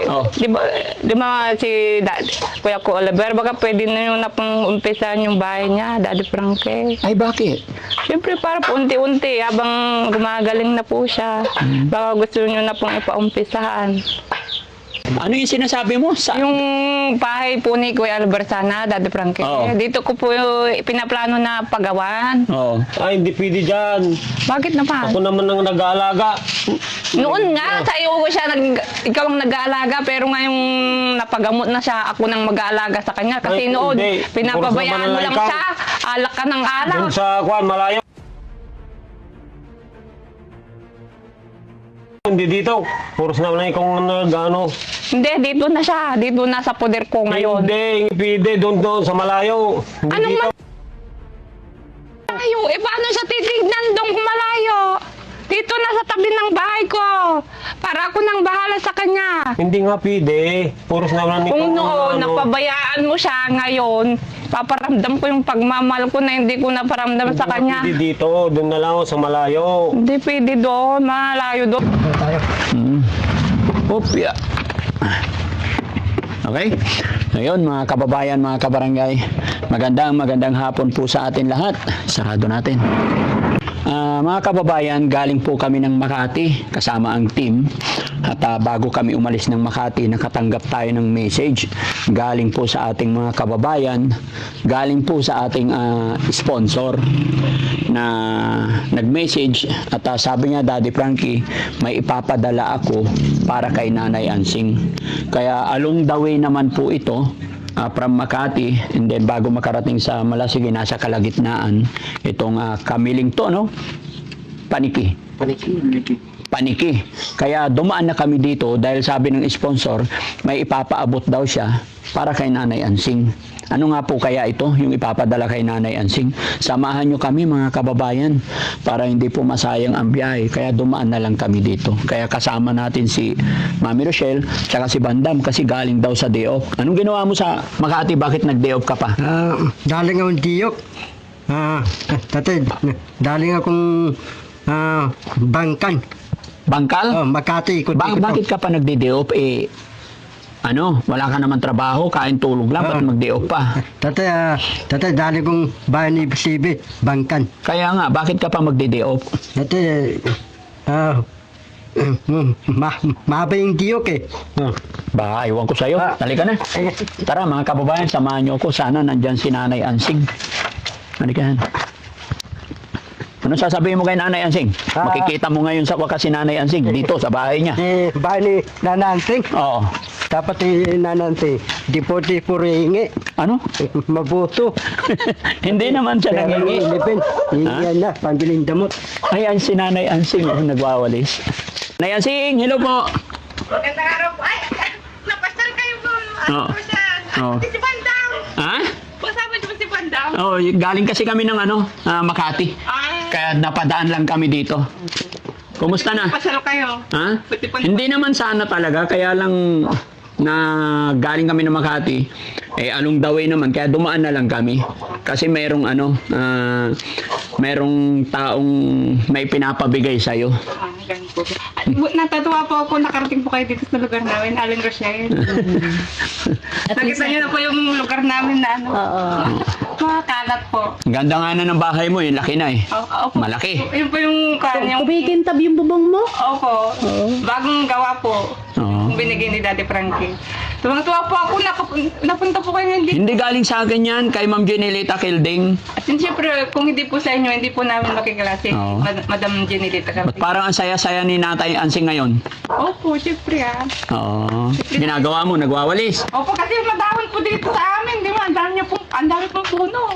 Oh. Di ba si Kuya ko Oliver, baka pwede na yung napang-umpisahan yung bahay niya, Daddy Frankie. Ay, bakit? Siyempre, para po unti-unti, habang gumagaling na po siya, baka gusto nyo na pong ipaumpisahan. Ano yung sinasabi mo? Yung bahay po ni Kuya Oliver sana, Daddy Frankie, Oo. dito ko po pinaplano na pagawan. Oo. Ay, hindi pwede dyan. Bakit naman? Ako naman ang nag-aalaga. Noon nga, sa iyo ko siya, ikaw ang nag-aalaga, pero ngayong napagamot na siya, ako nang mag-aalaga sa kanya. Kasi Ay, noon, hindi. pinapabayaan Puros mo naman lang ikaw. siya, alak ka ng alak. Doon sa Kwan, malayo. Hindi dito. Puros naman ikaw nag-ano. Hindi, dito na siya, dito na sa poder ko ngayon. Hindi pwede. Doon sa malayo. Hindi Anong dito. malayo? Paano siya titignan doon kung malayo? Dito na sa tabi ng bahay ko. Para ako nang bahala sa kanya. Hindi nga pwede. Puros naman ikaw. Kung noon, ano. napabayaan mo siya ngayon, paparamdam ko yung pagmamahal ko na hindi ko naparamdam sa kanya. Hindi dito. Doon na lang sa malayo. Hindi pwede doon, malayo doon. Opya. Okay? Ngayon, mga kababayan, mga kabarangay, magandang hapon po sa atin lahat. Sarado natin. Mga kababayan, galing po kami ng Makati kasama ang team. At bago kami umalis ng Makati, nakatanggap tayo ng message galing po sa ating mga kababayan, galing po sa ating sponsor na nag-message at sabi niya, Daddy Frankie, may ipapadala ako para kay Nanay Ansing. Kaya along the way naman po ito, from Makati, and then bago makarating sa Malasigi, nasa kalagitnaan itong kamiling to, no? Paniki. Kaya dumaan na kami dito dahil sabi ng sponsor, may ipapaabot daw siya para kay Nanay Ansing. Ano nga po kaya ito, yung ipapadala kay Nanay Ansing? Samahan nyo kami mga kababayan para hindi po masayang ang biyahe. Kaya dumaan na lang kami dito. Kaya kasama natin si Mami Rochelle tsaka si Bandam kasi galing daw sa day off. Anong ginawa mo sa Makati? Bakit nag-day off ka pa? Daling akong diyok. Tatay, daling akong bangkan. Bangkal? Makati. Bakit ka pa nagde-day off? Wala ka naman trabaho, kain tulog lang, ba't mag-day off pa? Tatay, daling kong bahay ni Sibi, bangkan. Kaya nga, bakit ka pa magde-day off? Tatay, mahaba yung diyok eh. Ba, iwan ko sa'yo. Halika na. Tara mga kababayan, samahan niyo ako. Sana nandyan si Nanay Ansing. Halika. Ano sasabihin mo kay Nanay Ansing? Makikita mo ngayon sa wakas si Nanay Ansing dito sa bahay niya. Bahay ni Nananting. Oo. Dapat Nananting, di po hingi. Ano? Mabuto. Hindi naman siya nangingi. Yan na, pambiling damot. Ayan si Nanay Ansing, nagwawalis. Nanay Ansing, hello po. Magandang araw po. Ay, napasal kayo po. Oo. Oo. Si Bandang. Ha? Kasama niyo ba si Bandang? Oh, galing kasi kami ng Makati. Kaya napadaan lang kami dito. Kumusta na? Pasal kayo. Ha? Hindi naman sana talaga, kaya lang na galing kami ng Makati. Along the way naman, kaya dumaan na lang kami. Kasi merong merong taong may pinapabigay sa'yo. Ganito. Natatawa po ako, nakarating po kayo dito sa lugar namin, Aling Rochelle. Nakita niyo na po yung lugar namin na mga kalat po. Ganda nga na ng bahay mo, yung laki na eh. Opo. Malaki. Yun po yung kanyang... Kumikintab yung bubong mo? Opo. Bagong gawa po. Oo. Yung binigay ni Daddy Frankie. Tuwang-tuwa po ako, napunta po kayo hindi. Hindi galing sa akin yan, kay Ma'am Jenilita Kilding. At yun, siyempre, kung hindi po sa inyo, hindi po namin makiklase. Oo. Madam Jenilita Ba't Kilding. parang ang saya-saya ni Natay Ansing ngayon? Opo, siyempre Oo. Ginagawa mo, nagwawalis. Opo, kasi madahon po dito sa amin, di ba? Ang dami pong puno.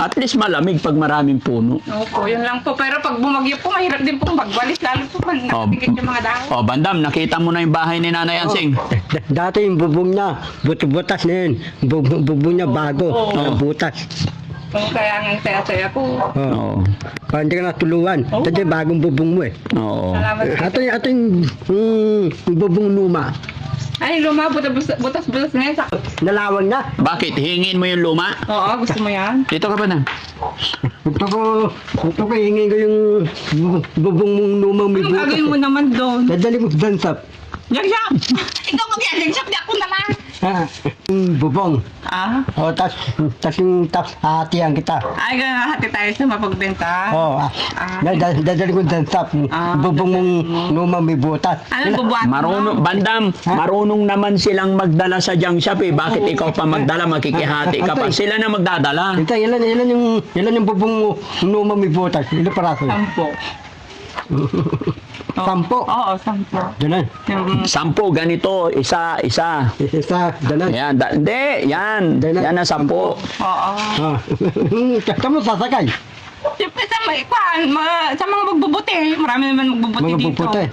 At least malamig pag maraming puno. Opo, yun lang po. Pero pag bumagyo po, mahirap din pong magwalis. Lalo po, nakapigit yung mga dahon. Bandam, nakita mo na yung bahay ni Nanay Ansing. Dati yung bubong niya, butas na yun. Bubong niya bago, butas. Kaya nga saya-saya po. Oo. Kaya hindi ka natuluan. Dati bagong bubong mo eh. Oo. Salamat po. Ito yung bubong luma. Ay, luma, butas-butas na yan. Nalawang na. Bakit? Hingin mo yung luma? Oo, gusto mo yan? Dito ka ba na? Ito ko hingin ko yung bubong mong luma may Anong gagawin mo butas. naman doon? Dadali mo dansap. Junk shop! Ikaw mag-junk shop, di ako na lang. Bubong. Ah? O, tas yung hatihan kita. Ay, hati tayo sa mapagbenta. Oo. Dadali ko dyan sa bubong mong luma may butas. Ano bubuhat mo? Marunong, bandam, marunong naman silang magdala sa junk shop eh. Bakit ikaw pa magdala, makikihati ka pa. Sila na magdadala. Ito, ilan yung bubong mo luma may butas? Ilan paraso? 10. 10. Oo, 10. Dalan. Yung 10, ganito, isa. Isa, dalan. Yan, hindi, yan. Yan na 10. Oo. Kamu sasakay? Siyempre sa sa mga magbubuti. Marami naman magbubuti Mga dito. puputi.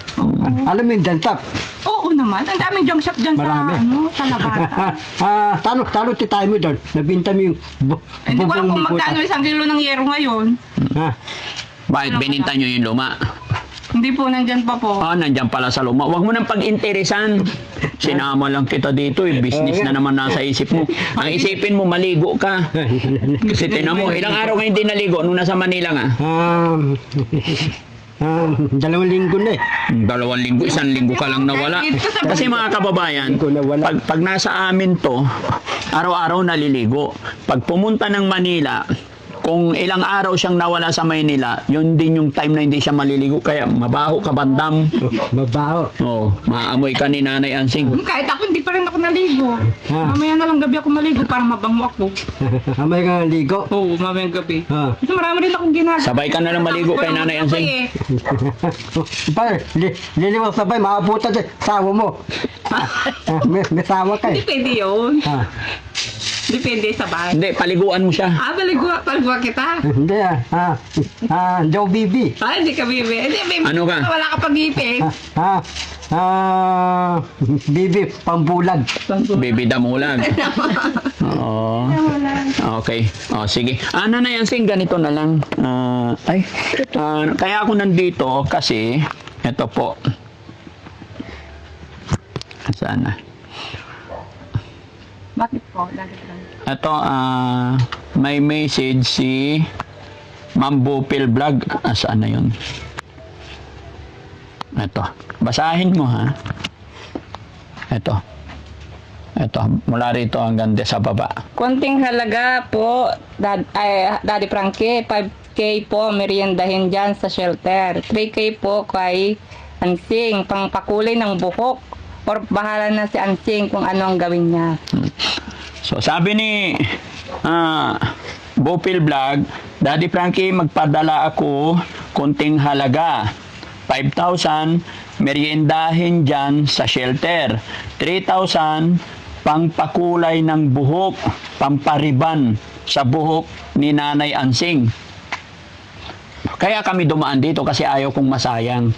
Alam mo yung dantap? Oo naman. Ang daming junk shop dyan Marami. sa labata. Talo tayo mo doon. Nabinta mo yung Hindi ko alam bubong kung may magkano butas. 1 kilo ng yero ngayon. Ha? Bakit bininta nyo yung luma? Hindi po, nandyan pa po. Nandyan pala sa luma. Huwag mo nang pag-interesan. Sinama lang kita dito eh. Business na naman nasa isip mo. Ang isipin mo, maligo ka. Kasi tinan mo, ilang araw ka hindi naligo nung nasa Manila nga. 2 linggo na eh. 2 linggo, 1 linggo ka lang nawala. Kasi mga kababayan, pag nasa amin to, araw-araw naliligo. Pag pumunta ng Manila, kung ilang araw siyang nawala sa Maynila, yun din yung time na hindi siya maliligo. Kaya mabaho ka, bandam. Mabaho. Maamoy ka ni Nanay Ansing. Kahit ako, hindi pa rin ako naligo. Mamaya na lang gabi ako maligo para mabango ako. Amay ka ligo. Oo, mamayang gabi. Ha. Kasi marami rin akong ginagawa. Sabay ka na lang maligo kay Nanay Ansing. Par, liliwag sabay, makabuta dyan. Sawa mo. May sawa ka Hindi eh. pwede yun. Ha. Depende sa bahay. Hindi, paliguan mo siya. Paliguan kita. Hindi Joe Bibi. Hindi ka bibi. Hindi, bibi. Ano ka? Wala ka pag-ipin. Bibi, pambulag. Baby damulag. Oo. Okay. Sige. Nanay Ansing, ganito na lang. Kaya ako nandito kasi, ito po. Sana. Bakit po? Bakit lang? Ito, may message si Ma'am Bupil Vlog. Saan na yun? Ito. Basahin mo, ha? Ito. Mula rito hanggang sa baba. Konting halaga po, Daddy Frankie, 5K po, meriendahin dyan sa shelter. 3K po kay Ansing, pangpakulay ng buhok. Or bahala na si Ansing kung ano ang gawin niya. So, sabi ni Bupil Vlog, Daddy Frankie, magpadala ako konting halaga. 5,000, meriendahin dyan sa shelter. 3,000, pangpakulay ng buhok, pampariban sa buhok ni Nanay Ansing. Kaya kami dumaan dito kasi ayaw kong masayang.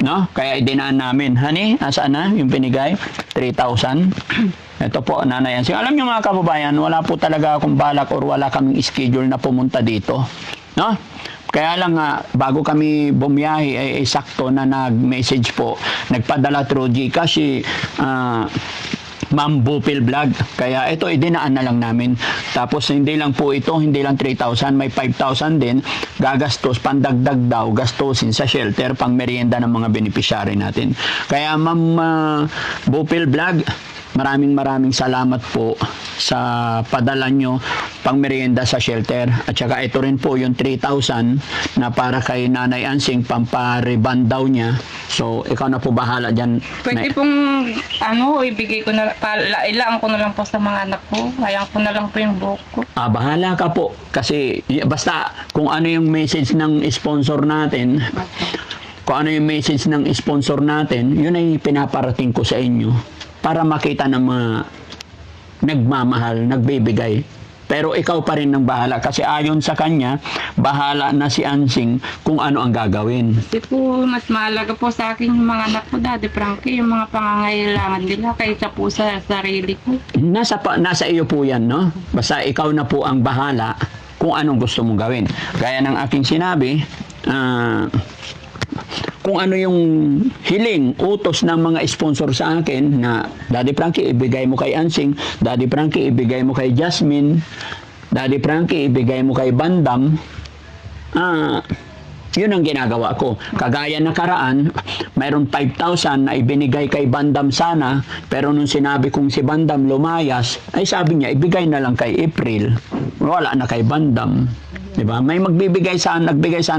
No? Kaya idinaan namin. Honey, asaan na yung pinigay? 3,000. Ito po, Nanay Ansing. Alam niyo mga kababayan, wala po talaga akong balak or wala kaming schedule na pumunta dito. No? Kaya lang bago kami bumiyahe, sakto na nag-message po. Nagpadala through Gcash si Ma'am Bupil Vlog. Kaya ito, idinaan na lang namin. Tapos hindi lang po ito, hindi lang 3,000, may 5,000 din. Gagastos, pandagdag daw, gastusin sa shelter, pang merienda ng mga beneficiary natin. Kaya Ma'am Bupil Vlog, maraming salamat po sa padala nyo pang merienda sa shelter. At saka ito rin po yung 3,000 na para kay Nanay Ansing, pampariban daw niya. So, ikaw na po bahala dyan. Pwede pong, ibigay ko na, ilaan ko na lang po sa mga anak ko. Hayaan ko na lang po yung buhok ko. Bahala ka po. Kasi, basta, kung ano yung message ng sponsor natin, yun ay pinaparating ko sa inyo para makita ng mga nagmamahal, nagbibigay. Pero ikaw pa rin ang bahala kasi ayon sa kanya, bahala na si Ansing kung ano ang gagawin. Kasi po, mas mahalaga po sa akin yung mga anak ko, Daddy Frankie, yung mga pangangailangan nila kaysa po sa sarili ko. Nasa iyo po yan, no? Basta ikaw na po ang bahala kung anong gusto mong gawin. Gaya ng aking sinabi, kung ano yung hiling, utos ng mga sponsor sa akin na Daddy Frankie, ibigay mo kay Ansing, Daddy Frankie, ibigay mo kay Jasmine, Daddy Frankie, ibigay mo kay Bandam, Yun ang ginagawa ko. Kagaya nakaraan, mayroon 5,000 na ibinigay kay Bandam sana, pero nung sinabi kong si Bandam lumayas, ay sabi niya, ibigay na lang kay April. Wala na kay Bandam. Diba? May nagbigay sana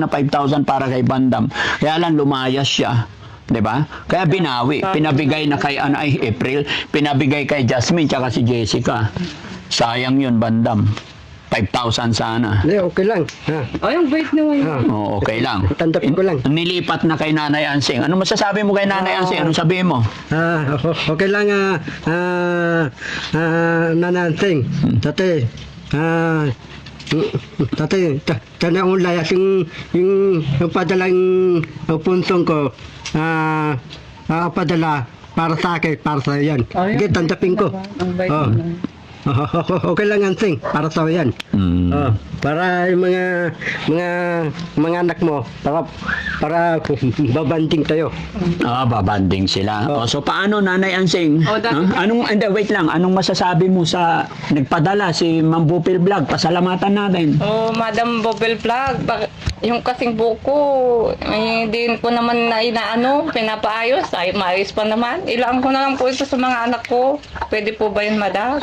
5,000 para kay Bandam. Kaya lang lumayas siya. 'Di ba? Kaya binawi, pinabigay na kay April, pinabigay kay Jasmine tsaka si Jessica. Sayang 'yun, Bandam. 5,000 sana. Hindi, okay lang. Ha? Ay, ang bait naman. Oo, okay lang. Tanggapin ko lang. Nilipat na kay Nanay Ansing. Ano masasabi mo kay Nanay Ansing? Anong sabihin mo? Okay lang, nananting. Tate, tanang ulay at yung padalang puntong ko, padala para sa akin, para sa yan. Sige, tanggapin ko. Ang bait Oh. naman. Okay lang ang sing, para sa yan. Para yung mga anak mo, para babanding tayo. Babanding sila. So paano, Nanay Ansing? Hindi, wait lang. Anong masasabi mo sa nagpadala si Ma'am Bupil Vlog? Pasalamatan natin. Oh, Madam Bobel Vlog, yung kasing buko, hindi ko naman na inaano, pinapaayos. Ay, maayos pa naman. Ilaan ko na lang po ito sa mga anak ko. Pwede po ba yun, Madam?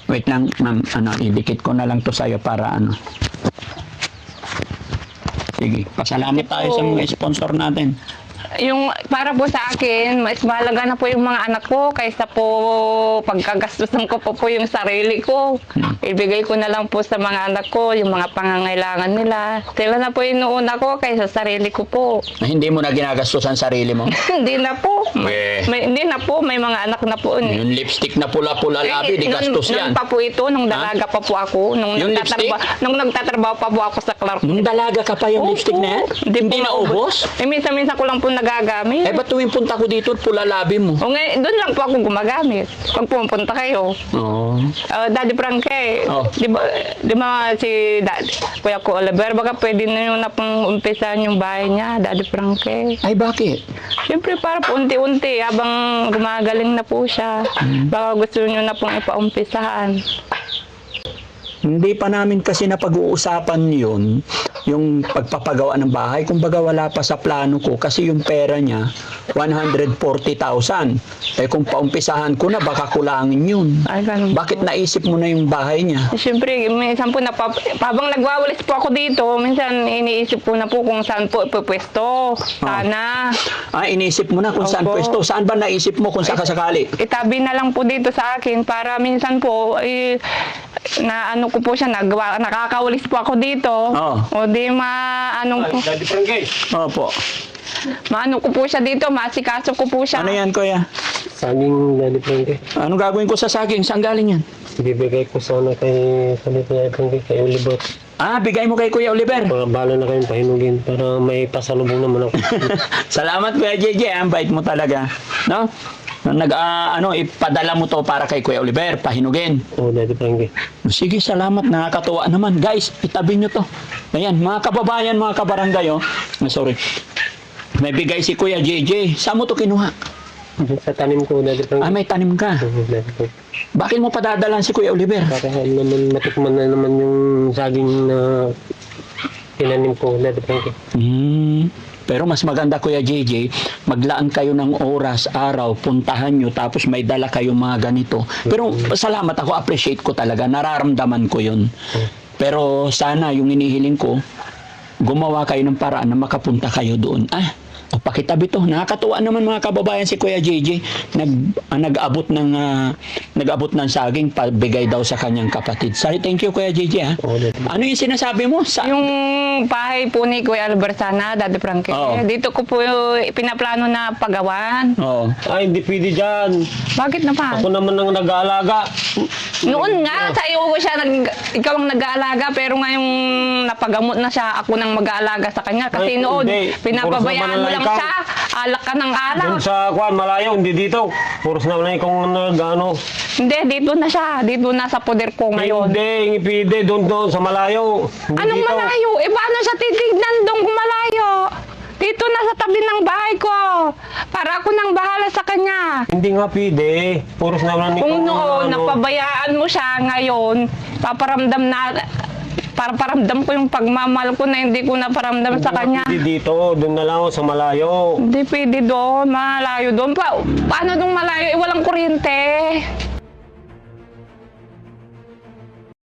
Wait lang, ma'am. Idikit ko na lang to sa'yo para ano. Sige, pasalamat tayo sa mga sponsor natin. Yung para po sa akin, mas mahalaga na po yung mga anak ko kaysa po pagkagastusan ko po yung sarili ko. Ibigay ko na lang po sa mga anak ko yung mga pangangailangan nila. Sila na po inuuna ko kaysa sarili ko po. Hindi mo na ginagastusan sarili mo? Hindi na po. Hindi na po. May mga anak na po. Yung lipstick na pula-pula labi, di gastos yan. Nung pa po ito, nung dalaga pa po ako. Nung nagtatrabaho pa po ako sa Clark. Nung dalaga ka pa yung Opo. lipstick na yan? Hindi na ubos? Minsan-minsan ko lang po nagagamit. Ba't tuwing punta ko dito, pula labi mo? O ngayon, doon lang po ako gumagamit. Pag pumunta kayo. Oo. Daddy Frankie, Oh. di ba si Kuya ko Oliver, baka pwede na yun na pong umpisahan yung bahay niya, Daddy Frankie. Ay, bakit? Siyempre para po unti-unti, habang gumagaling na po siya, baka gusto nyo na pong ipaumpisahan. Hindi pa namin kasi napag-uusapan yun, yung pagpapagawa ng bahay. Kumbaga wala pa sa plano ko kasi yung pera niya, 140,000. Eh kung paumpisahan ko na, baka kulangin yun. Ay, ganun po. Bakit naisip mo na yung bahay niya? Siyempre, minsan po, habang nagwawalis po ako dito, minsan iniisip ko na po kung saan po ipupwesto. Sana. Inisip mo na kung saan Opo. pwesto. Saan ba naisip mo kung sakasakali? Itabi na lang po dito sa akin para minsan po, na ano ko po siya, nakakawalis po ako dito. Oo. O di maano po, Daddy Frankie. Opo. maano ko po siya dito, masikaso ko po siya. Ano yan, kuya? Saging Daddy Frankie. Anong gagawin ko sa saging? Saan galing yan? Bibigay ko sana kay Daddy Frankie, kay Oliver. Bigay mo kay Kuya Oliver. Mga bala na kayong pahinugin para may pasalubong naman ako. Salamat, Kuya JJ. Ang bait mo talaga. No? Ipadala mo to para kay Kuya Oliver, pahinugin. Oh, Daddy Frankie. Sige, salamat. Nakakatuwa naman. Guys, itabi nyo to. Ayan, mga kababayan, mga kabarangay, sorry. May bigay si Kuya JJ. Saan mo to kinuha? Sa tanim ko, Daddy Frankie. May tanim ka. Daddy Frankie. Bakit mo padadalan si Kuya Oliver? Para naman matikman na naman yung saging na tinanim ko, Daddy Frankie. Pero mas maganda, Kuya JJ, maglaan kayo ng oras, araw, puntahan nyo, tapos may dala kayong mga ganito. Pero salamat ako, appreciate ko talaga, nararamdaman ko yun. Pero sana yung inihiling ko, gumawa kayo ng paraan na makapunta kayo doon. Pakitabi to. Nakakatuwa naman mga kababayan si Kuya JJ. Nag-abot ng saging, pabigay daw sa kanyang kapatid. Sorry, thank you Kuya JJ. Ano yung sinasabi mo? Yung bahay po ni Kuya Albersana, Daddy Frankie, Oo. dito ko po pinaplano na pagawan. Oo. Ay, hindi pwede dyan. Bakit naman? Ako naman ang nag-aalaga. Noon nga, sa iyo ko siya, ikaw ang nag-aalaga, pero ngayong napagamot na siya, ako nang mag-aalaga sa kanya. Kasi Ay, noon, hindi. pinapabayaan mo lang Puros naman siya, alak ka ng alak. Doon sa malayo, hindi dito. Puros naman kung nag-ano. Hindi, dito na siya, dito na sa poder ko ngayon. Hindi pwede. Doon sa malayo. Hindi Anong dito. malayo? Paano siya titignan doon kung malayo? Dito na sa tabi ng bahay ko. Para ako nang bahala sa kanya. Hindi nga pwede. Puros naman Kung noon, napabayaan mo siya ngayon, paparamdam na para paramdam ko yung pagmamahal ko na hindi ko naparamdam sa kanya. Hindi dito, doon na lang ako sa malayo. Hindi pwede doon, malayo doon. Paano doon malayo? Walang kuryente.